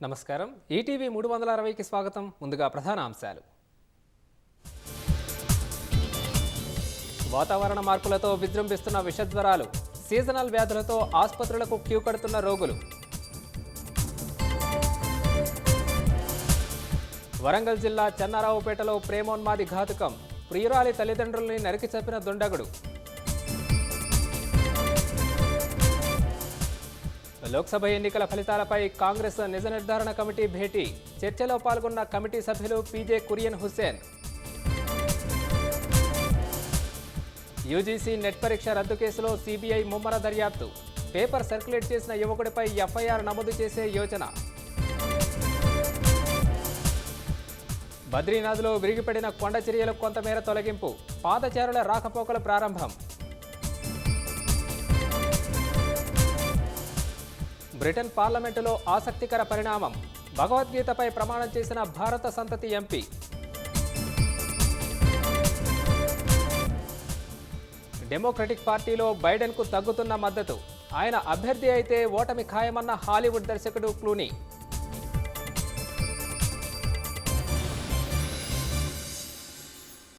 నమస్కారం. ఈటీవీ 360కి స్వాగతం. ముందుగా ప్రధాన అంశాలు. వాతావరణ మార్పులతో విజృంభిస్తున్న విషజ్వరాలు, సీజనల్ వ్యాధులతో ఆసుపత్రులకు క్యూ కడుతున్న రోగులు. వరంగల్ జిల్లా చెన్నారావుపేటలో ప్రేమోన్మాది ఘాతుకం, ప్రియురాలి తల్లిదండ్రుల్ని నరికి చంపిన దుండగుడు. లోక్సభ ఎన్నికల ఫలితాలపై కాంగ్రెస్ నిజ నిర్ధారణ కమిటీ భేటీ, చర్చలో పాల్గొన్న కమిటీ సభ్యులు పీజే కురియన్ హుస్సేన్. యూజీసీ నెట్ పరీక్ష రద్దు కేసులో సీబీఐ ముమ్మర దర్యాప్తు, పేపర్ సర్క్యులేట్ చేసిన యువకుడిపై ఎఫ్ఐఆర్ నమోదు చేసే యోచన. బద్రీనాథ్లో విరిగిపడిన కొండ చర్యలకు కొంతమేర తొలగింపు, పాదచారుల రాకపోకలు ప్రారంభం. బ్రిటన్ పార్లమెంటులో ఆసక్తికర పరిణామం, భగవద్గీతపై ప్రమాణం చేసిన భారత సంతతి ఎంపీ. డెమోక్రటిక్ పార్టీలో బైడెన్కు తగ్గుతున్న మద్దతు, ఆయన అభ్యర్థి అయితే ఓటమి ఖాయమన్న హాలీవుడ్ దర్శకుడు క్లూనీ.